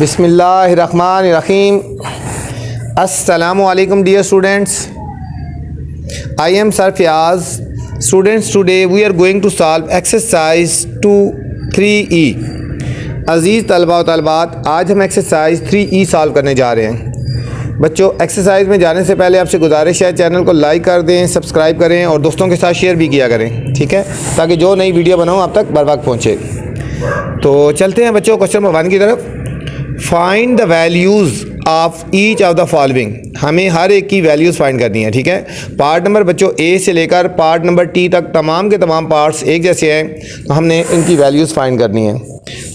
बिस्मिल्लाहिर्रहमानिर्रहीम। अस्सलामुअलैकुम dear students, I am Sir Fiaz. Students, today we are going to solve exercise 2 3E। अज़ीज़ तलबा व तलबात, आज हम एक्सरसाइज 3E सॉल्व करने जा रहे हैं। बच्चों, एक्सरसाइज में जाने से पहले आपसे गुजारिश है चैनल को लाइक कर दें, सब्सक्राइब करें और दोस्तों के साथ शेयर भी किया करें, ठीक है, ताकि जो नई वीडियो बनाऊँ आप तक बर वक्त पहुँचे। तो चलते हैं बच्चों क्वेश्चन नंबर 1 की तरफ। Find the values of each of the following. हमें हर एक की वैल्यूज़ फाइंड करनी है, ठीक है। पार्ट नंबर बच्चों ए से लेकर पार्ट नंबर टी तक तमाम के तमाम पार्ट्स एक जैसे हैं, तो हमने इनकी वैल्यूज़ फाइंड करनी है।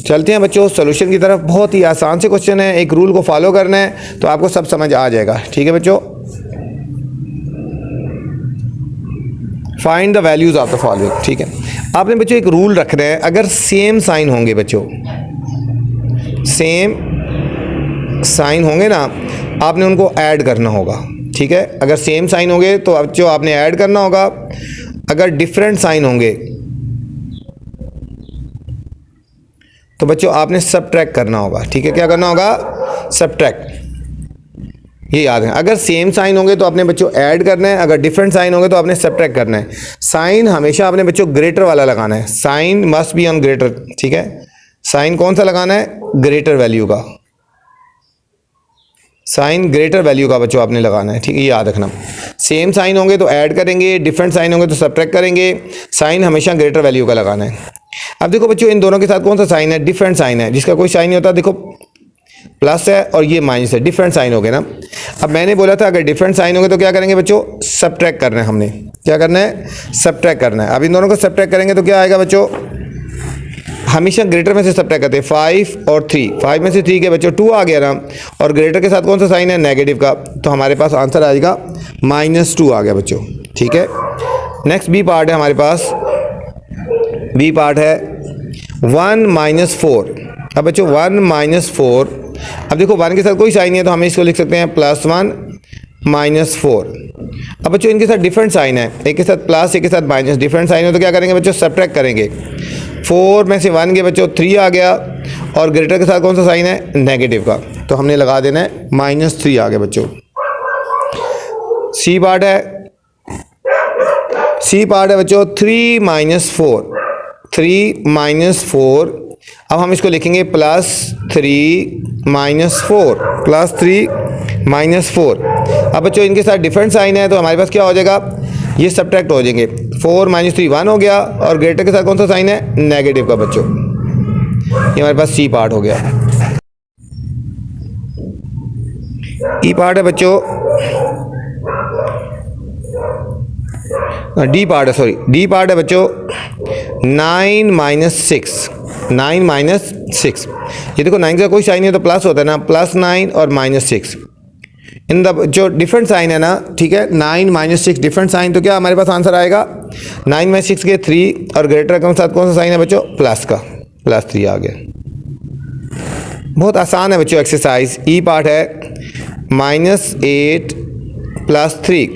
चलते हैं बच्चों सोल्यूशन की तरफ। बहुत ही आसान से क्वेश्चन है, एक रूल को फॉलो करना है तो आपको सब समझ आ जाएगा, ठीक है बच्चों। Find the values of the following, ठीक है। आपने बच्चों एक रूल रखना है, अगर सेम साइन होंगे बच्चों, सेम साइन होंगे ना, आपने उनको ऐड करना होगा, ठीक है। अगर सेम साइन होंगे तो बच्चों आपने ऐड करना होगा। अगर डिफरेंट साइन होंगे तो बच्चों आपने सबट्रैक्ट करना होगा, ठीक है। क्या करना होगा? सबट्रैक्ट। ये याद है, अगर सेम साइन होंगे तो आपने बच्चों ऐड करना है, अगर डिफरेंट साइन होंगे तो आपने सबट्रैक्ट करना है। साइन हमेशा आपने बच्चों ग्रेटर वाला लगाना है, sign must be on greater, ठीक है। साइन कौन सा लगाना है? ग्रेटर वैल्यू का, साइन ग्रेटर वैल्यू का बच्चों आपने लगाना है, ठीक है, ये याद रखना। सेम साइन होंगे तो ऐड करेंगे, डिफरेंट साइन होंगे तो सबट्रैक्ट करेंगे। साइन हमेशा ग्रेटर वैल्यू का लगाना है। अब देखो बच्चों, इन दोनों के साथ कौन सा साइन है? डिफरेंट साइन है, जिसका कोई साइन नहीं होता। देखो प्लस है और ये माइनस है, डिफरेंट साइन हो गए ना। अब मैंने बोला था अगर डिफरेंट साइन होंगे तो क्या करेंगे बच्चों? सबट्रैक्ट करना है। हमने क्या करना है? सबट्रैक्ट करना है। अब इन दोनों को सबट्रैक्ट करेंगे तो क्या आएगा बच्चों? हमेशा ग्रेटर में से सबट्रैक्ट करते हैं। 5 और 3, 5 में से 3 के बच्चों 2 आ गया ना, और ग्रेटर के साथ कौन सा साइन है? नेगेटिव का, तो हमारे पास आंसर आएगा -2 आ गया बच्चों, ठीक है। नेक्स्ट बी पार्ट है हमारे पास। बी पार्ट है 1 - 4। अब बच्चों 1 - 4, अब देखो 1 के साथ कोई साइन नहीं है तो हम इसको लिख सकते हैं +1 - 4। अब बच्चों इनके साथ डिफरेंट साइन है, एक के साथ प्लस एक के साथ माइनस, डिफरेंट साइन है तो क्या करेंगे बच्चों? सबट्रैक्ट करेंगे। 4 में से 1 के बच्चों 3 आ गया, और ग्रेटर के साथ कौन सा साइन है? नेगेटिव का, तो हमने लगा देना है -3 आ गया बच्चों। सी पार्ट है, सी पार्ट है बच्चों 3 - 4, 3 - 4। अब हम इसको लिखेंगे +3 - 4, +3 - 4। अब बच्चों इनके साथ डिफरेंट साइन है तो हमारे पास क्या हो जाएगा? ये सबट्रैक्ट हो जाएंगे। 4 - 3 1 हो गया, और ग्रेटर के साथ कौन सा साइन है? नेगेटिव का बच्चों। ये हमारे पास सी पार्ट हो गया। ई पार्ट है बच्चों, डी पार्ट है, सॉरी, डी पार्ट है बच्चों 9 - 6, 9 - 6। ये देखो 9 का कोई साइन है तो प्लस होता है ना, +9 और -6। इन द जो डिफरेंट साइन है ना, ठीक है, 9 - 6 डिफरेंट साइन, तो क्या हमारे पास आंसर आएगा? 9 में 6 के 3, और ग्रेटर के साथ कौन सा साइन है बच्चों? प्लस का, +3 आ गया। बहुत आसान है बच्चों एक्सरसाइज। ई पार्ट है -8 + 3,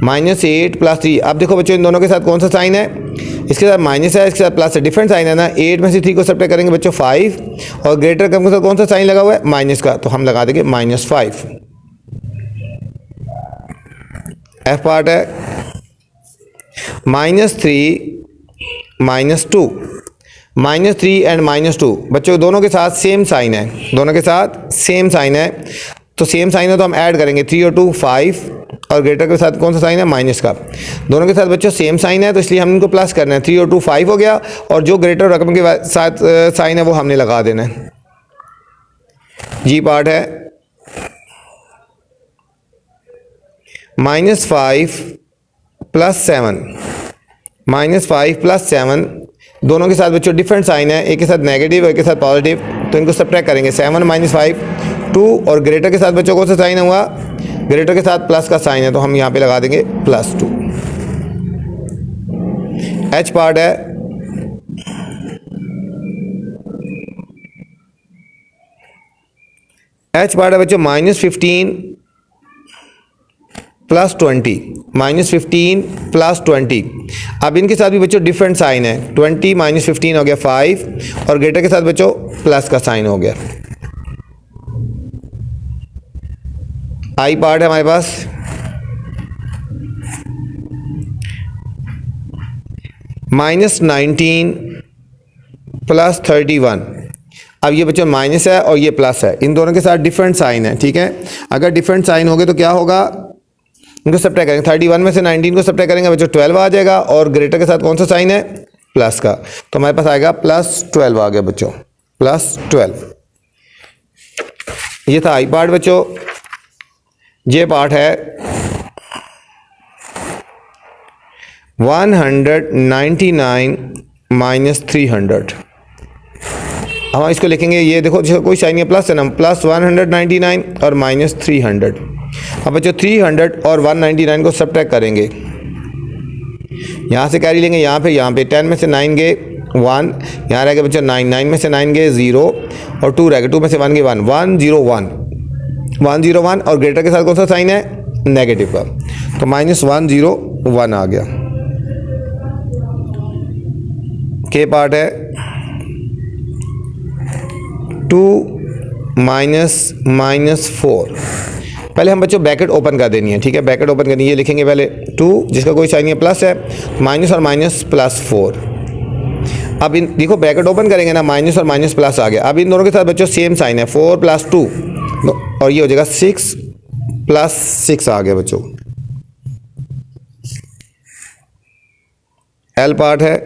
-8 + 3। अब देखो बच्चों इन दोनों के साथ कौन सा साइन है? इसके साथ माइनस है, इसके साथ प्लस है, डिफरेंट साइन है ना। 8 में से 3 को सबट्रैक्ट करेंगे बच्चों 5, और ग्रेटर के साथ कौन सा साइन लगा हुआ है? माइनस का, तो हम लगा देंगे -5। एफ पार्ट है -3 - 2, -3 एंड -2। बच्चों दोनों के साथ सेम साइन है, दोनों के साथ सेम साइन है, तो सेम साइन है तो हम ऐड करेंगे 3 और 2 5, और ग्रेटर के साथ कौन सा साइन है? माइनस का। दोनों के साथ बच्चों सेम साइन है तो इसलिए हम इनको प्लस करना है। 3 और 2 5 हो गया, और जो ग्रेटर रकम के साथ साइन है वो हमने लगा देना है। जी पार्ट है -5 + 7, -5 + 7। दोनों के साथ बच्चों डिफरेंट साइन है, एक के साथ नेगेटिव एक के साथ पॉजिटिव, तो इनको सबट्रैक्ट करेंगे। 7 - 5 2, और ग्रेटर के साथ बच्चों कौन सा साइन हुआ? ग्रेटर के साथ प्लस का साइन है तो हम यहाँ पे लगा देंगे +2। एच पार्ट है एच पार्ट है बच्चों -15 प्लस 20, -15 प्लस 20। अब इनके साथ भी बच्चों डिफरेंट साइन है, 20 -15 हो गया 5, और ग्रेटर के साथ बच्चों प्लस का साइन हो गया। आई पार्ट है हमारे पास, -19 प्लस 31। अब ये बच्चों माइनस है और ये प्लस है, इन दोनों के साथ डिफरेंट साइन है, ठीक है। अगर डिफरेंट साइन हो गए तो क्या होगा, इनको सब्ट्रैक्ट करेंगे, 31 में से 19 को सब्ट्रैक्ट करेंगे बच्चों 12 आ जाएगा, और ग्रेटर के साथ कौन सा साइन है, प्लस का, तो हमारे पास आएगा +12 आ गया बच्चों, +12। ये था आई पार्ट बच्चों। ये पार्ट है 199 - 300। हम इसको लिखेंगे, ये देखो जो कोई साइन है प्लस है ना, +199 और -300। अब बच्चों 300 और 199 को सब्ट्रैक्ट करेंगे, यहाँ से कैरी लेंगे, यहाँ पे 10 में से 9 गए 1, यहाँ रह गए बच्चों 9 में से 9 गए 0, और 2 रह गए, 2 में से 1 गए 1, 101 और ग्रेटर के साथ कौन सा साइन है, नेगेटिव का, तो -101 आ गया। के पार्ट है 2 -4। पहले हम बच्चों ब्रैकेट ओपन कर देनी है, ठीक है, ब्रैकेट ओपन करनी है, ये लिखेंगे पहले 2 जिसका कोई साइन नहीं है प्लस है, माइनस और माइनस +4। अब इन देखो ब्रैकेट ओपन करेंगे ना, माइनस और माइनस प्लस आ गया। अब इन दोनों के साथ बच्चों सेम साइन है, 4 + 2 और ये हो जाएगा 6 + 6 आ गया बच्चों। एल पार्ट है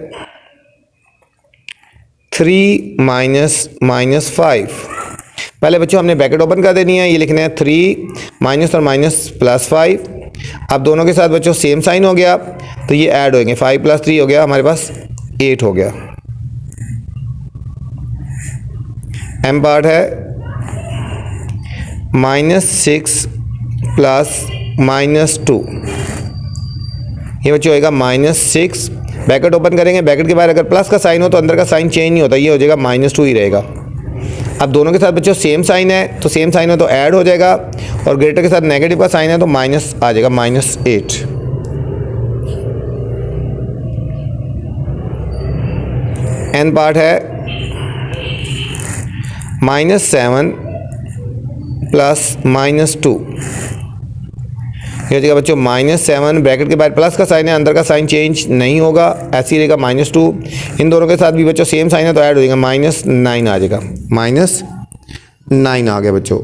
3 -5। पहले बच्चों हमने ब्रैकेट ओपन कर देनी है, ये लिखना है 3 माइनस और माइनस +5। अब दोनों के साथ बच्चों सेम साइन हो गया, तो ये ऐड होंगे, 5 + 3 हो गया हमारे पास 8 हो गया। एम पार्ट है -6 + -2। ये बच्चों होएगा -6, ब्रैकेट ओपन करेंगे, ब्रैकेट के बाहर अगर प्लस का साइन हो तो अंदर का साइन चेंज नहीं होता, ये हो जाएगा -2 ही रहेगा। अब दोनों के साथ बच्चों सेम साइन है, तो सेम साइन हो तो ऐड हो जाएगा, और ग्रेटर के साथ नेगेटिव का साइन है तो माइनस आ जाएगा, -8। एन पार्ट है -7 + -2। ये हो जाएगा बच्चों -7, ब्रैकेट के बाहर प्लस का साइन है, अंदर का साइन चेंज नहीं होगा, ऐसे ही रहेगा -2। इन दोनों के साथ भी बच्चों सेम साइन है तो ऐड हो जाएगा, -9 आ जाएगा, -9 आ गया बच्चों।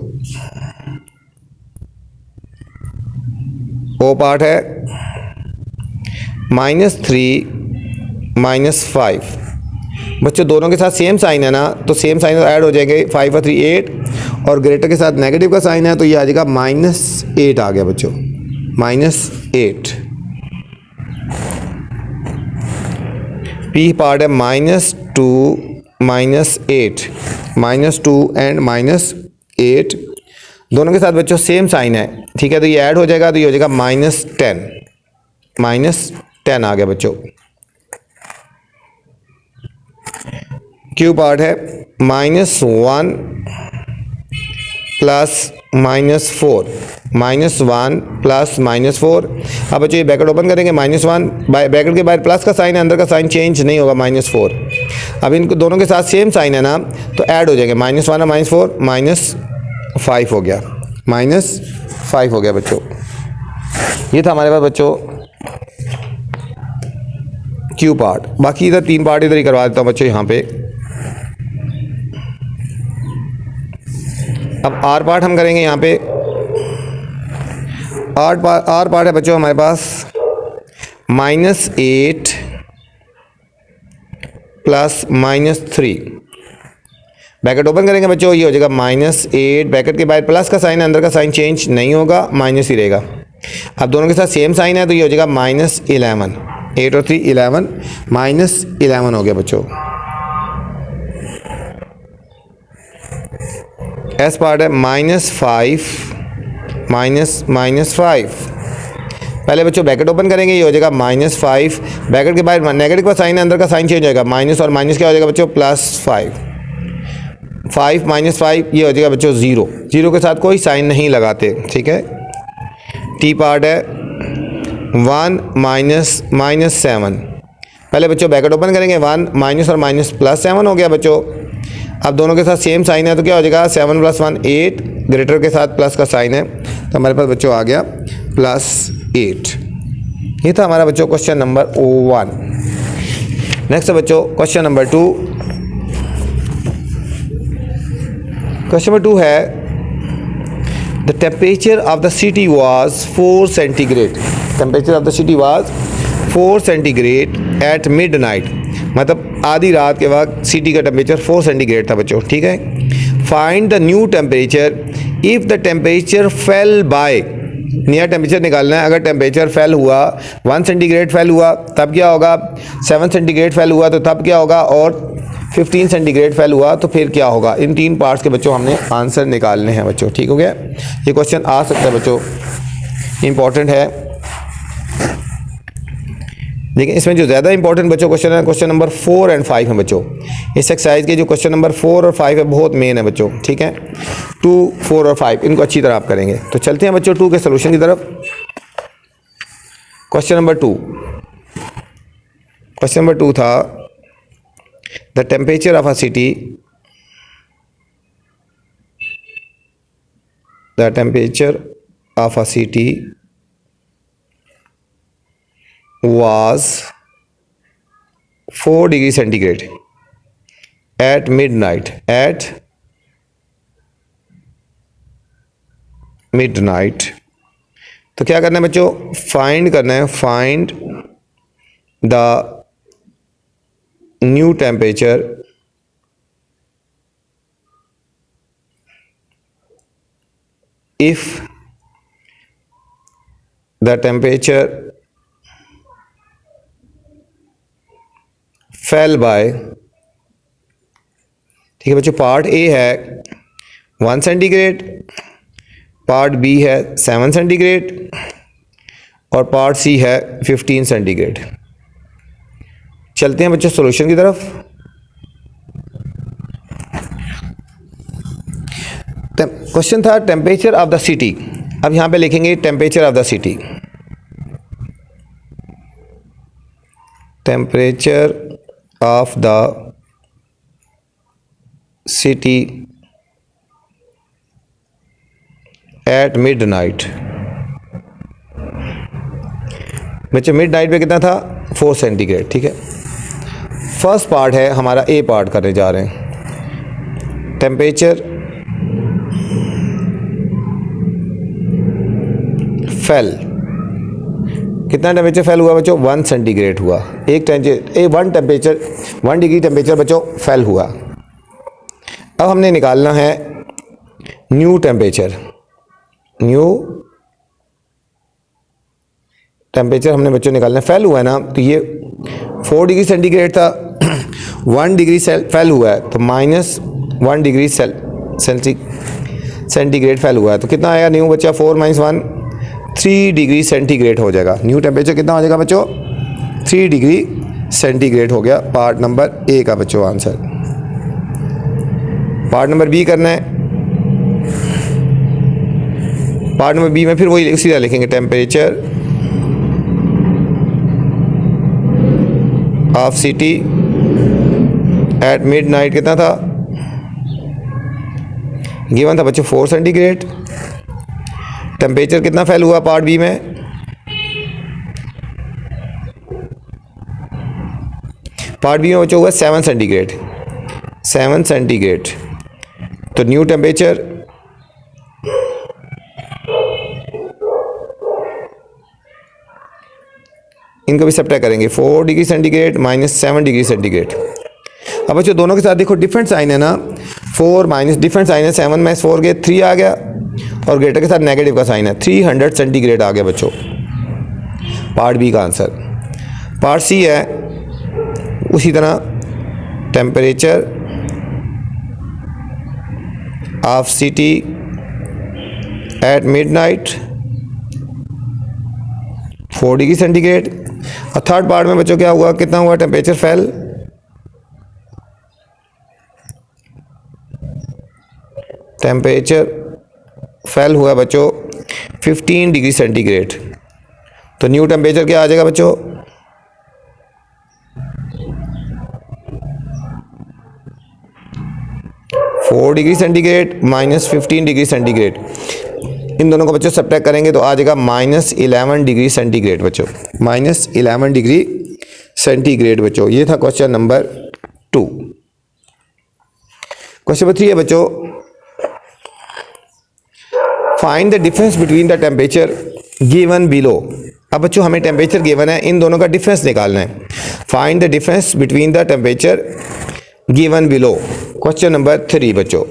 ओ पार्ट है -3 - 5। बच्चों दोनों के साथ सेम साइन है ना, तो सेम साइन तो ऐड हो जाएंगे, 5 और 3 8, और ग्रेटर के साथ नेगेटिव का साइन है तो ये आ जाएगा -8 आ गया बच्चों, -8। पी पार्ट है -2 - 8, -2 एंड -8 दोनों के साथ बच्चों सेम साइन है, ठीक है, तो ये ऐड हो जाएगा, तो ये हो जाएगा -10 आ गया बच्चों। क्यू पार्ट है -1 + -4, -1 + -4। अब बच्चों ये ब्रैकेट ओपन करेंगे, -1 ब्रैकेट के बाहर प्लस का साइन है, अंदर का साइन चेंज नहीं होगा, -4। अब इनको दोनों के साथ सेम साइन है ना, तो ऐड हो जाएंगे, -1 और -4 -5 हो गया, -5 हो गया बच्चों। ये था हमारे पास बच्चों क्यू पार्ट। बाकी इधर 3 पार्ट इधर ही करवा देता हूँ बच्चों यहाँ पे। अब आर पार्ट हम करेंगे यहाँ पे। आर पार्ट है बच्चों हमारे पास -8 + -3। ब्रैकेट ओपन करेंगे बच्चों, ये हो जाएगा -8, ब्रैकेट के बाहर प्लस का साइन है, अंदर का साइन चेंज नहीं होगा, माइनस ही रहेगा। अब दोनों के साथ सेम साइन है तो ये हो जाएगा -11, 8 और 3 11, -11 हो गया बच्चों। एस पार्ट है -5 -5। पहले बच्चों ब्रैकेट ओपन करेंगे, ये हो जाएगा -5, ब्रैकेट के बाहर नेगेटिव का साइन है, अंदर का साइन चेंज हो जाएगा, माइनस और माइनस क्या हो जाएगा बच्चों, +5 5 - 5 ये हो जाएगा बच्चों 0 के साथ कोई साइन नहीं लगाते, ठीक है। टी पार्ट है 1 माइनस माइनस 7। पहले बच्चों ब्रैकेट ओपन करेंगे, 1 माइनस और माइनस प्लस 7 हो गया बच्चों। अब दोनों के साथ सेम साइन है तो क्या हो जाएगा 7 + 1 8, ग्रेटर के साथ प्लस का साइन है तो हमारे पास बच्चों आ गया +8। ये था हमारा बच्चों क्वेश्चन नंबर 1। नेक्स्ट है बच्चों क्वेश्चन नंबर 2। क्वेश्चन नंबर 2 है the temperature of the city was 4 centigrade. Temperature of the city was 4 centigrade at midnight. मतलब आधी रात के वक्त सिटी का टेम्परेचर 4 सेंटीग्रेड था बच्चों, ठीक है। Find the new temperature if the temperature fell by. नया टेम्परेचर निकालना है। अगर टेम्परेचर फेल हुआ 1 सेंटीग्रेड फेल हुआ तब क्या होगा, 7 सेंटीग्रेड फेल हुआ तो तब क्या होगा, और 15 सेंटीग्रेड फेल हुआ तो फिर क्या होगा। इन 3 पार्ट्स के बच्चों हमने आंसर निकालने हैं बच्चों, ठीक हो गया। ये क्वेश्चन आ सकता है बच्चों, इंपॉर्टेंट है। लेकिन इसमें जो ज़्यादा इंपॉर्टेंट बच्चों क्वेश्चन है क्वेश्चन नंबर 4 और 5 है बच्चों। इस एक्सरसाइज के जो क्वेश्चन नंबर 4 और 5 है बहुत मेन है बच्चों, ठीक है। 2, 4 और 5 इनको अच्छी तरह आप करेंगे। तो चलते हैं बच्चों 2 के सोल्यूशन की तरफ। क्वेश्चन नंबर 2, क्वेश्चन नंबर 2 था the temperature of a city, the temperature of a city was 4 degree centigrade at midnight, at midnight। तो क्या करना है बच्चों, फाइंड करना है, find the new temperature if the temperature fell by. ठीक है बच्चों, पार्ट ए है 1 सेंटीग्रेड, पार्ट बी है 7 सेंटीग्रेड और पार्ट सी है 15 सेंटीग्रेड। चलते हैं बच्चों सॉल्यूशन की तरफ। क्वेश्चन था टेम्परेचर ऑफ द सिटी। अब यहां पे लिखेंगे temperature of the city, temperature of the city at midnight। बच्चे मिडनाइट पे कितना था 4 सेंटीग्रेड, ठीक है। फर्स्ट पार्ट है हमारा ए पार्ट करने जा रहे हैं। टेम्परेचर फेल, कितना टेम्परेचर फेल हुआ बच्चों 1 सेंटीग्रेड हुआ। एक टेम्परेचर 1 डिग्री टेम्परेचर बच्चों फेल हुआ। अब हमने निकालना है न्यू टेम्परेचर। न्यू टेम्परेचर हमने बच्चों निकालना है। फेल हुआ है ना, तो ये 4 डिग्री सेंटीग्रेड था, 1 डिग्री फेल हुआ है तो -1 डिग्री सेंटीग्रेड फेल हुआ है तो कितना आएगा न्यू बच्चा 4 - 1 3 डिग्री सेंटीग्रेड हो जाएगा। न्यू टेम्परेचर कितना हो जाएगा बच्चों 3 डिग्री सेंटीग्रेड हो गया। पार्ट नंबर ए का बच्चों आंसर। पार्ट नंबर बी करना है। पार्ट नंबर बी में फिर वही उसी तरह लिखेंगे, temperature of city at midnight कितना था, गिवन था बच्चों 4 सेंटीग्रेड। टेम्परेचर कितना फेल हुआ पार्ट बी में, पार्ट बी में बच्चों हुआ 7 सेंटीग्रेड। 7 सेंटीग्रेड तो न्यू टेम्परेचर इनको भी सब्ट्रैक्ट करेंगे, 4 डिग्री सेंटीग्रेड -7 डिग्री सेंटीग्रेड। अब बच्चों दोनों के साथ देखो डिफरेंट साइन है ना, 4 माइनस डिफरेंट साइन है, 7 - 4 के 3 आ गया और ग्रेटर के साथ नेगेटिव का साइन है, 300 सेंटीग्रेड आ गया बच्चों। पार्ट बी का आंसर। पार्ट सी है उसी तरह, temperature of city at midnight 4 degree centigrade. और थर्ड पार्ट में बच्चों क्या हुआ, कितना हुआ टेम्परेचर फेल, टेम्परेचर फेल हुआ बच्चों 15 डिग्री सेंटीग्रेड। तो न्यू टेम्परेचर क्या आ जाएगा बच्चों? 4 degree centigrade minus 15 degree centigrade. इन दोनों को बच्चों सब्ट्रैक्ट करेंगे तो आ जाएगा -11 डिग्री सेंटीग्रेड बच्चों, -11 डिग्री सेंटीग्रेड बच्चों। ये था क्वेश्चन नंबर 2। क्वेश्चन नंबर 3 है बच्चों, find the difference between the temperature given below. अब बच्चों हमें टेम्परेचर गिवन है, इन दोनों का डिफरेंस निकालना है। Find the difference between the temperature given below, question number 3 बच्चों।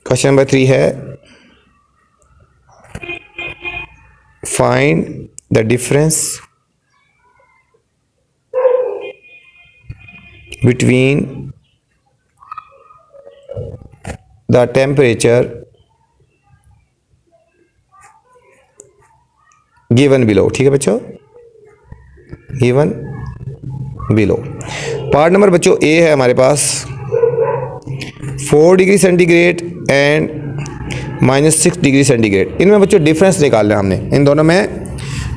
क्वेश्चन नंबर 3 है, find the difference between the temperature given below. ठीक है बच्चों, गिवन बिलो। पार्ट नंबर बच्चों ए है हमारे पास 4 degree centigrade and -6 degree centigrade. इनमें बच्चों डिफरेंस निकालना है हमने, इन दोनों में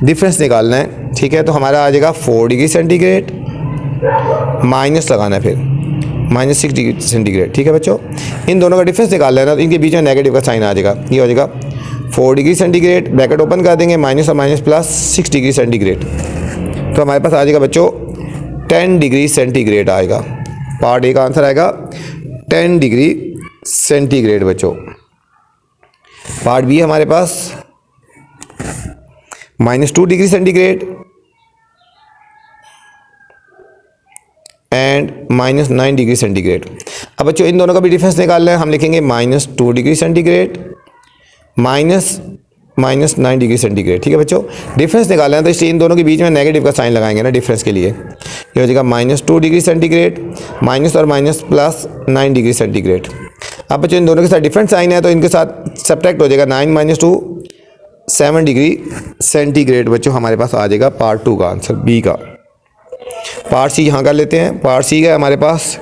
डिफरेंस निकालना है। ठीक है, तो हमारा आ जाएगा 4 डिग्री सेंटीग्रेड, माइनस लगाना है फिर -6 डिग्री सेंटीग्रेड। ठीक है बच्चों, इन दोनों का डिफरेंस निकालना है ना, तो इनके बीच में नेगेटिव का साइन आ जाएगा। ये हो जाएगा 4 डिग्री सेंटीग्रेड, ब्रैकेट ओपन कर देंगे, माइनस और माइनस प्लस 6 डिग्री सेंटीग्रेड। तो हमारे पास आ जाएगा बच्चों 10 डिग्री सेंटीग्रेड आएगा। पार्ट ए का आंसर आएगा 10 डिग्री सेंटीग्रेड बच्चों। पार्ट बी हमारे पास -2 degree centigrade and -9 degree centigrade. अब बच्चों इन दोनों का भी डिफरेंस निकालना है, हम लिखेंगे -2 डिग्री सेंटीग्रेड -9 डिग्री सेंटीग्रेड। ठीक है बच्चों, डिफरेंस निकालना है तो इसलिए इन दोनों के बीच में नेगेटिव का साइन लगाएंगे ना डिफरेंस के लिए। ये हो जाएगा -2 डिग्री सेंटीग्रेड, माइनस और माइनस प्लस 9 डिग्री सेंटीग्रेड। अब बच्चों इन दोनों के साथ डिफरेंट साइन है तो इनके साथ सब्ट्रैक्ट हो जाएगा 9 - 2 7 डिग्री सेंटीग्रेड बच्चों। हमारे पास आ जाएगा पार्ट 2 का आंसर बी का। पार्ट सी यहाँ कर लेते हैं। पार्ट सी का हमारे पास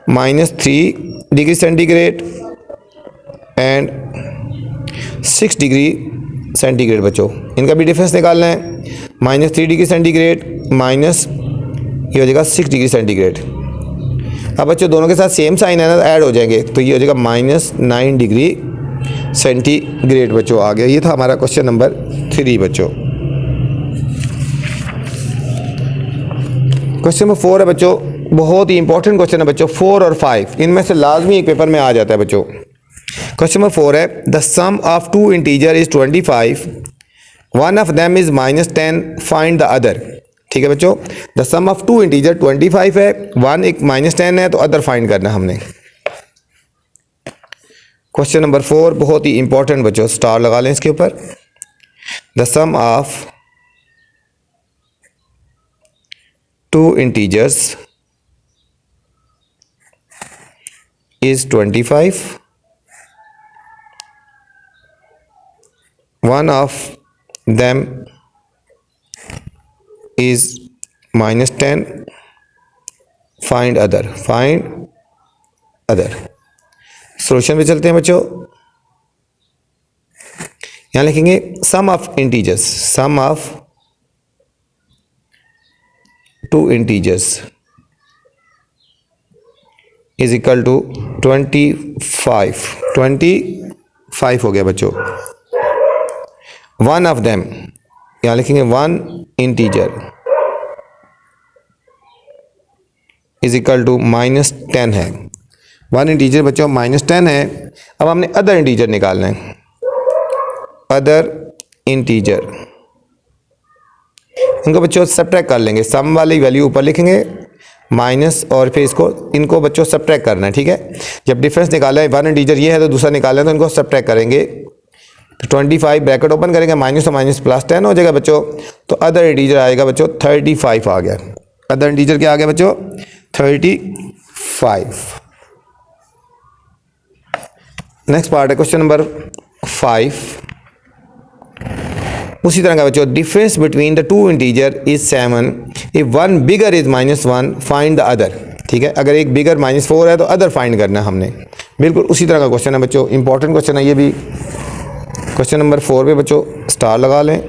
-3 degree centigrade and 6 degree centigrade बच्चों। इनका भी डिफरेंस निकालना है, -3 डिग्री सेंटीग्रेड माइनस ये हो जाएगा 6 डिग्री सेंटीग्रेड। अब बच्चों दोनों के साथ सेम साइन है ना, ऐड हो जाएंगे, तो ये हो जाएगा -9 डिग्री सेंटीग्रेड बच्चों आ गया। ये था हमारा क्वेश्चन नंबर 3 बच्चों। क्वेश्चन नंबर 4 है बच्चों, बहुत ही इंपॉर्टेंट क्वेश्चन है बच्चों। 4 और 5 इनमें से लाजमी एक पेपर में आ जाता है बच्चों। क्वेश्चन नंबर 4 है, the sum of 2 integer is 25, one of them is -10, find the other. ठीक है बच्चों, द सम ऑफ 2 इंटीजर 25 है, वन एक -10 है, तो अदर फाइंड करना हमने। क्वेश्चन नंबर 4 बहुत ही इंपॉर्टेंट बच्चों, स्टार लगा लें इसके ऊपर। The sum of 2 integers is 25, one of them is -10, find other। Solution पे चलते हैं बच्चों। यहां लिखेंगे sum of integers, sum of 2 integers is equal to 25 हो गया बच्चों। वन ऑफ देम, यहाँ लिखेंगे 1 इंटीजर इज इक्वल टू -10 है। 1 इंटीजर बच्चों -10 है। अब हमने अदर इंटीजर निकालना है, अदर इंटीजर। इनको बच्चों सब्ट्रैक्ट कर लेंगे, सम वाली वैल्यू ऊपर लिखेंगे माइनस और फिर इनको बच्चों सब्ट्रैक्ट करना है। ठीक है, जब डिफरेंस निकाला है 1 इंटीजर ये है तो दूसरा निकालना है, तो इनको सब्ट्रैक्ट करेंगे। तो 25 ब्रैकेट ओपन करेंगे, माइनस और माइनस प्लस 10 हो जाएगा बच्चों। तो अदर इंटीजर आएगा बच्चों 35 आ गया। अदर इंटीजर क्या आ गया बच्चों? 35। नेक्स्ट पार्ट है क्वेश्चन नंबर 5। उसी तरह का बच्चों, difference between the 2 integer is 7, if one bigger is -1, find the other. ठीक है, अगर एक बिगर -4 है तो अदर फाइंड करना है हमने। बिल्कुल उसी तरह का क्वेश्चन है बच्चों, इंपॉर्टेंट क्वेश्चन है ये भी। क्वेश्चन नंबर 4 पे बच्चों स्टार लगा लें।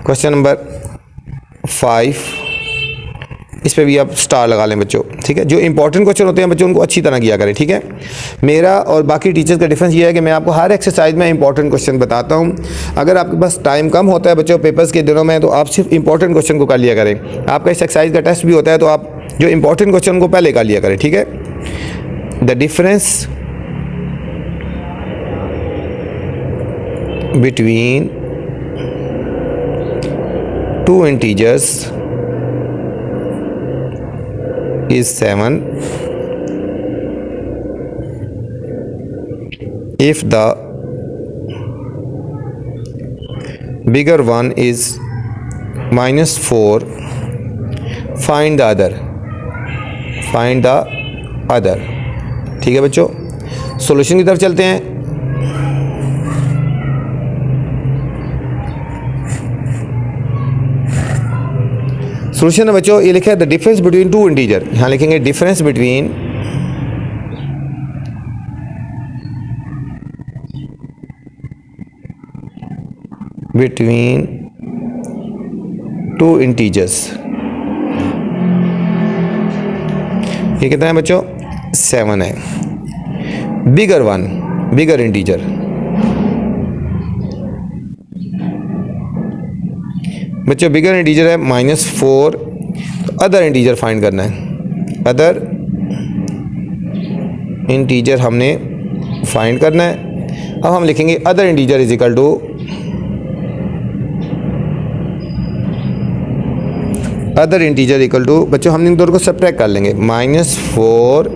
क्वेश्चन नंबर 5 इस पे भी आप स्टार लगा लें बच्चों, ठीक है। जो इंपॉर्टेंट क्वेश्चन होते हैं बच्चों उनको अच्छी तरह किया करें, ठीक है। मेरा और बाकी टीचर्स का डिफरेंस ये है कि मैं आपको हर एक्सरसाइज में इंपॉर्टेंट क्वेश्चन बताता हूँ। अगर आपके पास टाइम कम होता है बच्चों पेपर्स के दिनों में, तो आप सिर्फ इंपॉर्टेंट क्वेश्चन को कर लिया करें। आपका इस एक्सरसाइज का टेस्ट भी होता है तो आप जो इंपॉर्टेंट क्वेश्चन को पहले कर लिया करें, ठीक है। The difference between two integers is 7 if the bigger one is -4 find the other, ठीक है बच्चों। सॉल्यूशन की तरफ चलते हैं। सॉल्यूशन है बच्चों, ये लिखा है the difference between two integer. यहाँ लिखेंगे डिफरेंस बिटवीन टू इंटीजर्स। ये कितना है बच्चों? 7 है। बिगर वन, बिगर इंटीजर, बच्चों बिगर इंटीजर है -4, तो अदर इंटीजर फाइंड करना है। अदर इंटीजर हमने फाइंड करना है। अब हम लिखेंगे other integer is equal to बच्चों हमने इन दोनों को सब्ट्रैक्ट कर लेंगे। -4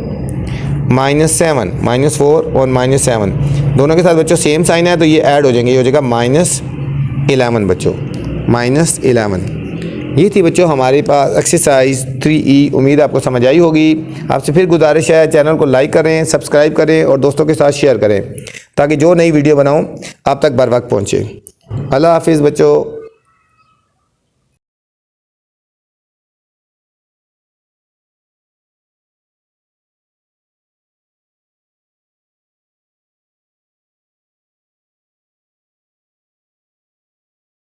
-7, -4 और -7 दोनों के साथ बच्चों सेम साइन है तो ये ऐड हो जाएंगे, ये हो जाएगा -11 बच्चों, -11। ये थी बच्चों हमारे पास एक्सरसाइज 3E। उम्मीद आपको समझ आई होगी। आपसे फिर गुजारिश है चैनल को लाइक करें, सब्सक्राइब करें और दोस्तों के साथ शेयर करें ताकि जो नई वीडियो बनाऊं आप तक बर वक्त पहुँचे। अल्लाह हाफिज़ बच्चों।